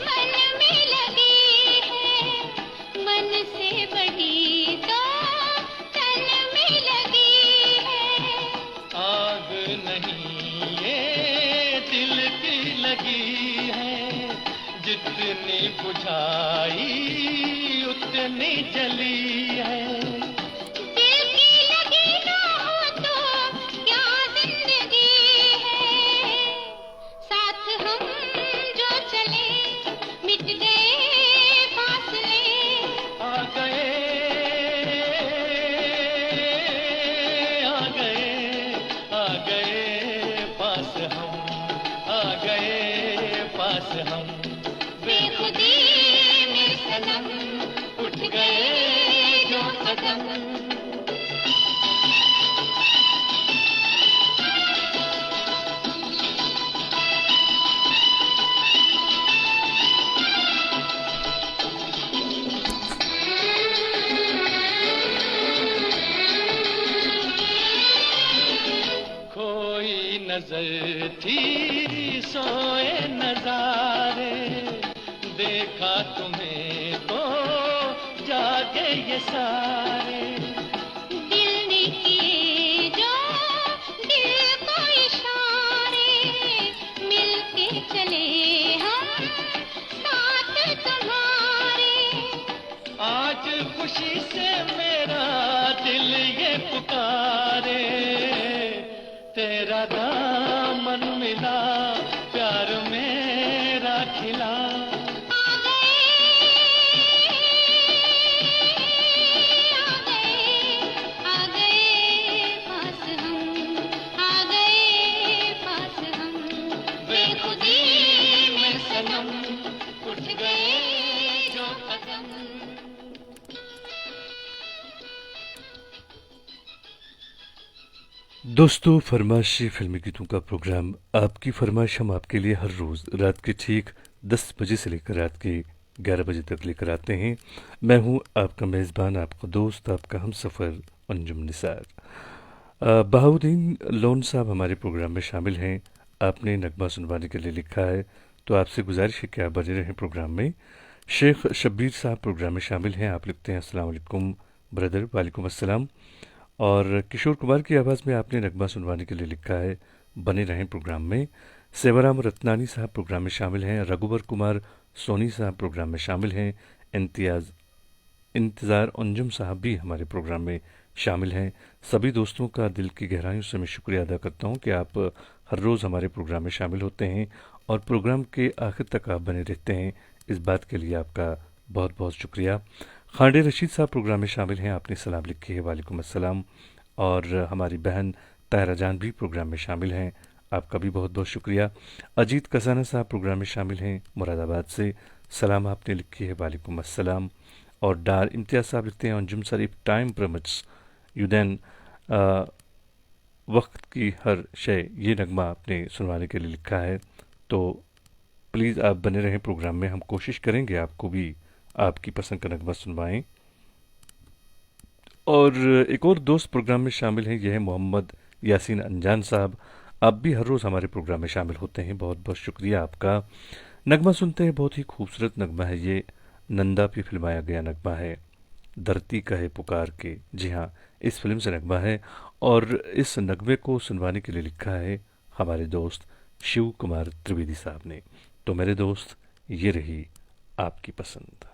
मन में लगी है, मन से बड़ी तो
है, जितनी बुझाई उतनी जली है।
दिल की लगी ना हो तो क्या जिंदगी है, साथ हम जो चले मिट गए फासले।
आ गए पास हम, आ गए पास हम।
बेखुदी में सनम
उठ गए जो कदम। खोई नजर थी सोए नजारे, देखा तुम्हें तो जागे ये सारे।
दिल ने किए जो दिल को इशारे, मिलके चले हम साथ तुम्हारे।
आज खुशी से मेरा दिल ये पुकारे, तेरा दामन मिला प्यार मेरा खिला।
आ गए पास हम, आ गए पास हम।
बेखुदी में सनम उठ गए जो कदम।
दोस्तों, फरमाइशी फिल्मी गीतों का प्रोग्राम आपकी फरमाइश हम आपके लिए हर रोज़ रात के ठीक 10 बजे से लेकर रात के 11 बजे तक लेकर आते हैं। मैं हूं आपका मेज़बान, आपका दोस्त, आपका हमसफ़र अंजुम निसार। बहाउद्दीन लोन साहब हमारे प्रोग्राम में शामिल हैं। आपने नगमा सुनवाने के लिए लिखा है, तो आपसे गुजारिश है कि आप बने रहें प्रोग्राम में। शेख शब्बीर साहब प्रोग्राम में शामिल हैं। आप लिखते हैं अस्सलाम वालेकुम ब्रदर। वालेकुम अस्सलाम। और किशोर कुमार की आवाज़ में आपने नगमा सुनवाने के लिए लिखा है, बने रहें प्रोग्राम में। सेवाराम रत्नानी साहब प्रोग्राम में शामिल हैं। रघुवर कुमार सोनी साहब प्रोग्राम में शामिल हैं। इंतज़ार अंजुम साहब भी हमारे प्रोग्राम में शामिल हैं। सभी दोस्तों का दिल की गहराइयों से मैं शुक्रिया अदा करता हूं कि आप हर रोज़ हमारे प्रोग्राम में शामिल होते हैं और प्रोग्राम के आखिर तक आप बने रहते हैं। इस बात के लिए आपका बहुत बहुत शुक्रिया। खांडे रशीद साहब प्रोग्राम में शामिल हैं। आपने सलाम लिखी है, वालेकुम अस्सलाम। और हमारी बहन तायरा जान भी प्रोग्राम में शामिल हैं। आपका भी बहुत बहुत शुक्रिया। अजीत कसाना साहब प्रोग्राम में शामिल हैं मुरादाबाद से। सलाम आपने लिखी है, वालेकुम अस्सलाम। और डार इम्तियाज़ साहब लिखते हैं, Anjum sir if time permits you then, वक्त की हर शय, ये नगमा आपने सुनवाने के लिए लिखा है। तो प्लीज़ आप बने रहें प्रोग्राम में। हम कोशिश करेंगे आपको भी आपकी पसंद का नगमा सुनवाएं। और एक और दोस्त प्रोग्राम में शामिल हैं, यह है मोहम्मद यासीन अनजान साहब। आप भी हर रोज़ हमारे प्रोग्राम में शामिल होते हैं, बहुत बहुत शुक्रिया आपका। नगमा सुनते हैं, बहुत ही खूबसूरत नगमा है ये, नंदा पे फिल्माया गया नगमा है, धरती कहे पुकार के। जी हाँ, इस फिल्म से नगमा है और इस नगमे को सुनवाने के लिए लिखा है हमारे दोस्त शिव कुमार त्रिवेदी साहब ने। तो मेरे दोस्त, ये रही आपकी पसंद।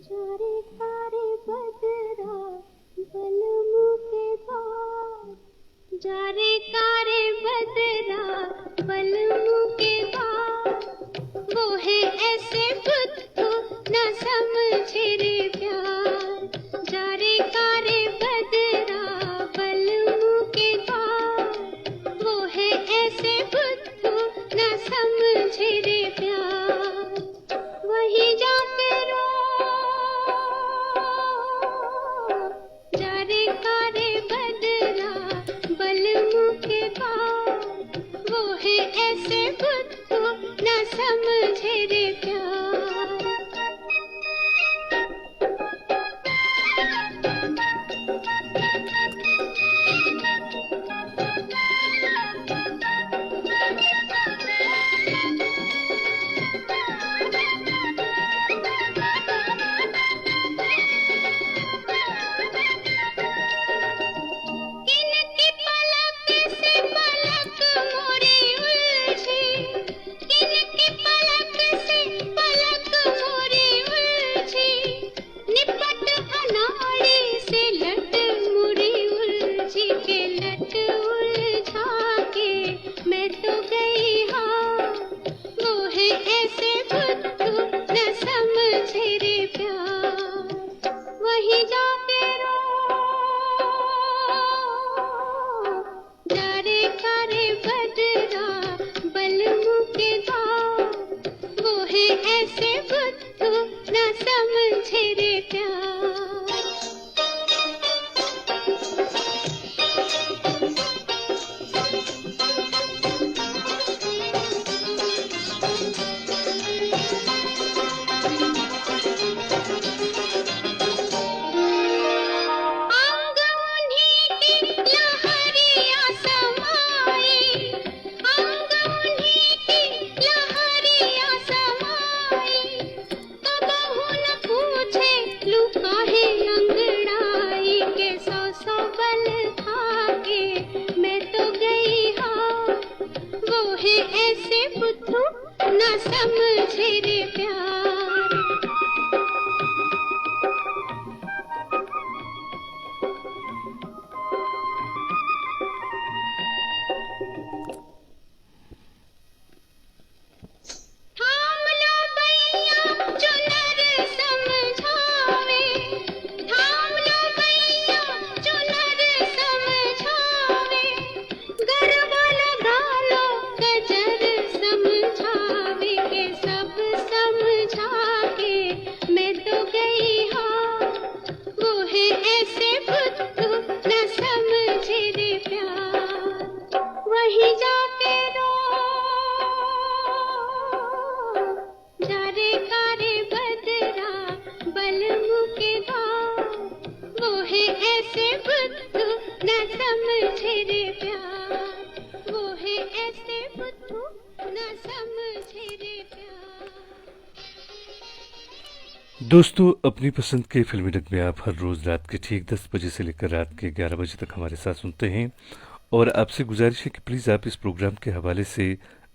जारे तारे बदरा बलमू के बाद, जारे तारे बदरा बलमू के बाद, वो है ऐसे बुद्धू न समझे रे प्यार। जारे तारे बदरा बलमू के बाद, वो है ऐसे बुद्धू न समझे रे प्यार। वही जाके रो जारे कारे बदरा बलमू के बाद, वो है ऐसे बुद्धू न समझे रे प्यार। न समझे रे प्यार। न समझे रे प्यार। थाम लो भैया जो नर समझावे, थाम लो भैया जो नर समझावे, गरबा लगा लो गजर समझावे के सब समझा के मैं तो गई हाँ, वो है ऐसे बुद्धू न समझे रे प्यार। वही जाके रो जा रे कारे बदरा बलमु के धाम, वो है ऐसे बुद्धू न समझे रे प्यार, वो है ऐसे बुद्धू न समझे रे प्यार।
दोस्तों, अपनी पसंद के फिल्मी नगमे आप हर रोज़ रात के ठीक 10 बजे से लेकर रात के 11 बजे तक हमारे साथ सुनते हैं और आपसे गुजारिश है कि प्लीज़ आप इस प्रोग्राम के हवाले से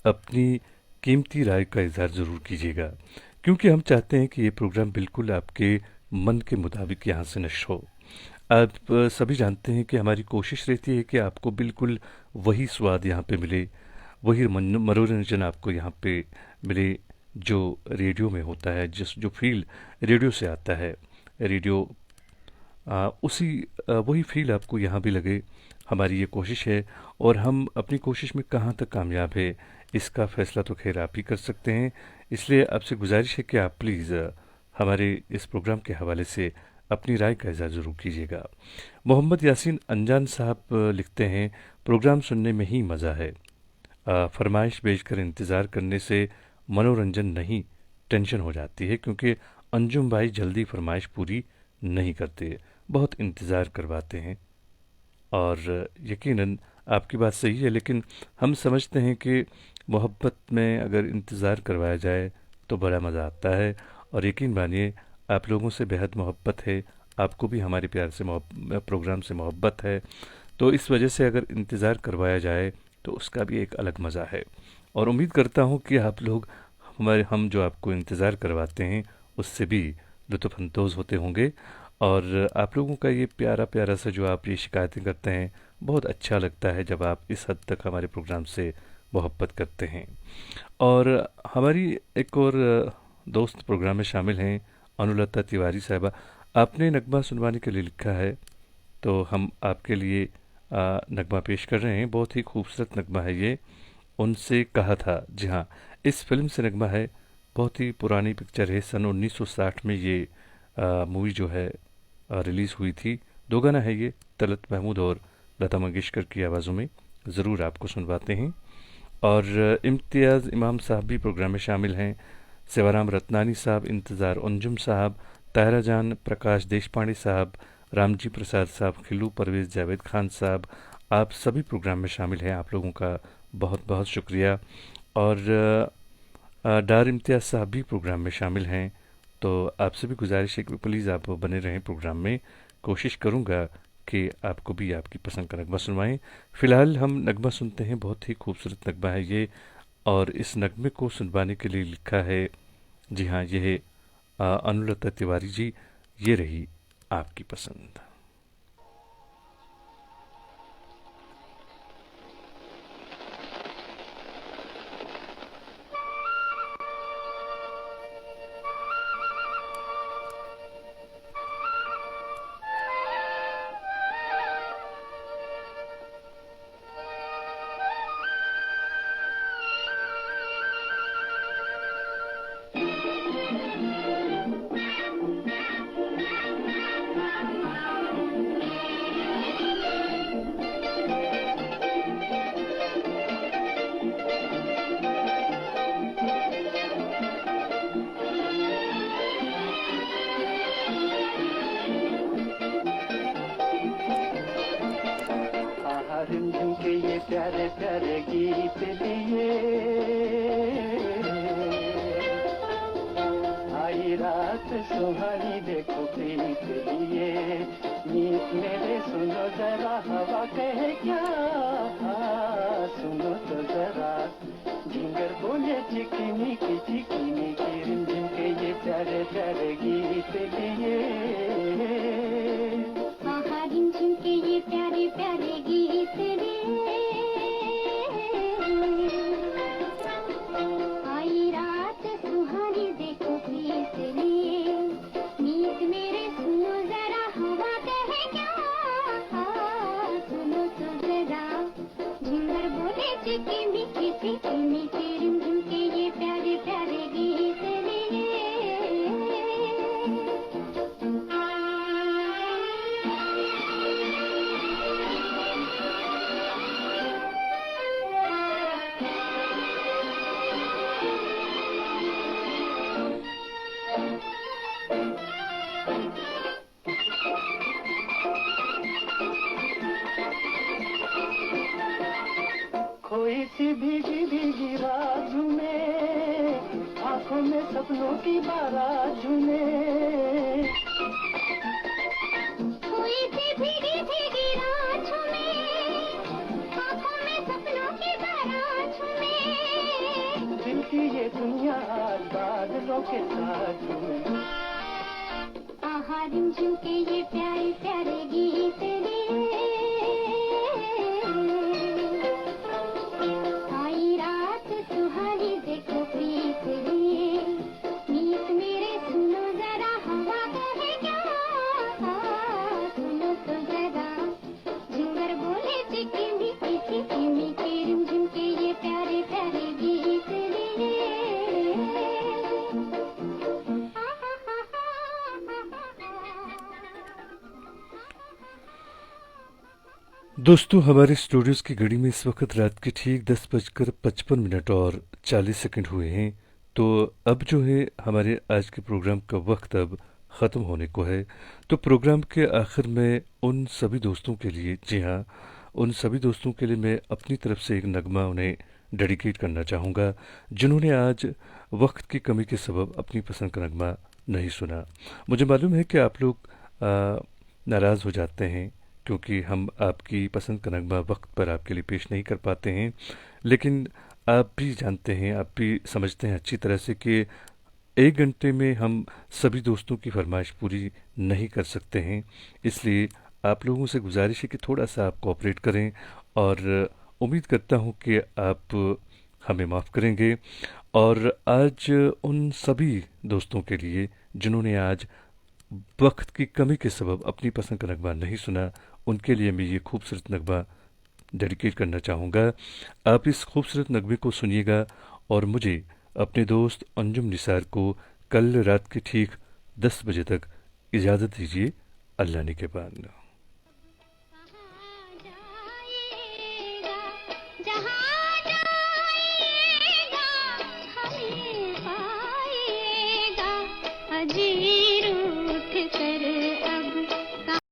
अपनी कीमती राय का इजहार ज़रूर कीजिएगा, क्योंकि हम चाहते हैं कि ये प्रोग्राम बिल्कुल आपके मन के मुताबिक यहाँ से नश्र हो। आप सभी जानते हैं कि हमारी कोशिश रहती है कि आपको बिल्कुल वही स्वाद यहाँ पे मिले, वही मनोरंजन आपको यहाँ पे मिले जो रेडियो में होता है, जो फील रेडियो से आता है। रेडियो वही फील आपको यहाँ भी लगे, हमारी ये कोशिश है। और हम अपनी कोशिश में कहाँ तक कामयाब है इसका फ़ैसला तो खैर आप ही कर सकते हैं। इसलिए आपसे गुजारिश है कि आप प्लीज़ हमारे इस प्रोग्राम के हवाले से अपनी राय का इज़हार ज़रूर कीजिएगा। मोहम्मद यासीन अनजान साहब लिखते हैं, प्रोग्राम सुनने में ही मज़ा है, फरमाइश भेजकर इंतज़ार करने से मनोरंजन नहीं टेंशन हो जाती है, क्योंकि अंजुम भाई जल्दी फरमाइश पूरी नहीं करते, बहुत इंतज़ार करवाते हैं। और यकीनन आपकी बात सही है, लेकिन हम समझते हैं कि मोहब्बत में अगर इंतज़ार करवाया जाए तो बड़ा मज़ा आता है। और यकीन मानिए आप लोगों से बेहद मोहब्बत है, आपको भी हमारे प्यार से प्रोग्राम से मोहब्बत है, तो इस वजह से अगर इंतज़ार करवाया जाए तो उसका भी एक अलग मज़ा है। और उम्मीद करता हूँ कि आप लोग हम जो आपको इंतज़ार करवाते हैं उससे भी लुत्फ़अंदोज़ होते होंगे। और आप लोगों का ये प्यारा प्यारा सा जो आप ये शिकायतें करते हैं, बहुत अच्छा लगता है जब आप इस हद तक हमारे प्रोग्राम से मोहब्बत करते हैं। और हमारी एक और दोस्त प्रोग्राम में शामिल हैं, अनुलता तिवारी साहिबा। आपने नगमा सुनवाने के लिए लिखा है, तो हम आपके लिए नगमा पेश कर रहे हैं। बहुत ही खूबसूरत नगमा है ये, उनसे कहा था। जी हाँ, इस फिल्म से नगमा है, बहुत ही पुरानी पिक्चर है, सन 1960 में ये मूवी जो है रिलीज़ हुई थी। दो गाना है ये, तलत महमूद और लता मंगेशकर की आवाज़ों में, ज़रूर आपको सुनवाते हैं। और इम्तियाज़ इमाम साहब भी प्रोग्राम में शामिल हैं, सेवाराम रत्नानी साहब, इंतज़ार अंजुम साहब, तायरा जान, प्रकाश देशपांडे साहब, रामजी प्रसाद साहब, खिलू परवेज़ जावेद खान साहब, आप सभी प्रोग्राम में शामिल हैं। आप लोगों का बहुत बहुत शुक्रिया। और डार इम्तियाज़ साहब भी प्रोग्राम में शामिल हैं, तो आपसे भी गुजारिश है कि प्लीज़ आप बने रहें प्रोग्राम में। कोशिश करूँगा कि आपको भी आपकी पसंद का नगमा सुनवाएं। फ़िलहाल हम नगमा सुनते हैं, बहुत ही खूबसूरत नगमा है ये, और इस नगमे को सुनवाने के लिए लिखा है, जी हाँ, ये है अनुलता तिवारी जी। ये रही आपकी पसंद।
सुहानी देखो प्रीत लिए, मीत मेरे सुनो जरा हवा कहे क्या, सुनो तो जरा झिंगर बोले चिकनी की रिमझिम के ये प्यारे प्यारे गीत लिए।
आहा रिमझिम के ये प्यारे प्यारे गीत लिए। आई रात सुहानी देखो प्रीत लिए, मीत मेरे सुनो जरा हवा कहे क्या, सुनो तो जरा झिंगर बोले चिकनी की रिमझिम के ये प्यारे प्यारे गीत लिए।
कोई सी भीगी भीगी रात में, आंखों में सपनों की बारात झूमे।
कोई सी भीगी भीगी रात में, आंखों में सपनों की बारात झूमे।
दिल की ये दुनिया आज बादलों के साथ झूमे।
आहा रिमझिम के ये प्यारे प्यारे गीत लिए। आई रात सुहानी देखो प्रीत लिए, मीत मेरे सुनो जरा हवा कहे क्या, सुनो तो जरा झिंगर बोले चिकनी की रिमझिम के ये प्यारे प्यारे गीत लिए।
दोस्तों, हमारे स्टूडियोज़ की घड़ी में इस वक्त रात के ठीक 10:55 और 40 सेकंड हुए हैं। तो अब जो है हमारे आज के प्रोग्राम का वक्त अब ख़त्म होने को है। तो प्रोग्राम के आखिर में उन सभी दोस्तों के लिए, जी हाँ, उन सभी दोस्तों के लिए मैं अपनी तरफ से एक नगमा उन्हें डेडिकेट करना चाहूँगा जिन्होंने आज वक्त की कमी के सबब अपनी पसंद का नगमा नहीं सुना। मुझे मालूम है कि आप लोग नाराज़ हो जाते हैं क्योंकि हम आपकी पसंद का नगमा वक्त पर आपके लिए पेश नहीं कर पाते हैं, लेकिन आप भी जानते हैं, आप भी समझते हैं अच्छी तरह से कि 1 घंटे में हम सभी दोस्तों की फरमाइश पूरी नहीं कर सकते हैं। इसलिए आप लोगों से गुजारिश है कि थोड़ा सा आप कोऑपरेट करें और उम्मीद करता हूँ कि आप हमें माफ़ करेंगे। और आज उन सभी दोस्तों के लिए जिन्होंने आज वक्त की कमी के सबब अपनी पसंद का नगमा नहीं सुना, उनके लिए मैं ये खूबसूरत नगमा डेडिकेट करना चाहूँगा। आप इस खूबसूरत नगमे को सुनिएगा और मुझे अपने दोस्त अंजुम निसार को कल रात के ठीक 10 बजे तक इजाज़त दीजिए। अल्लाह ने के बाद।
जी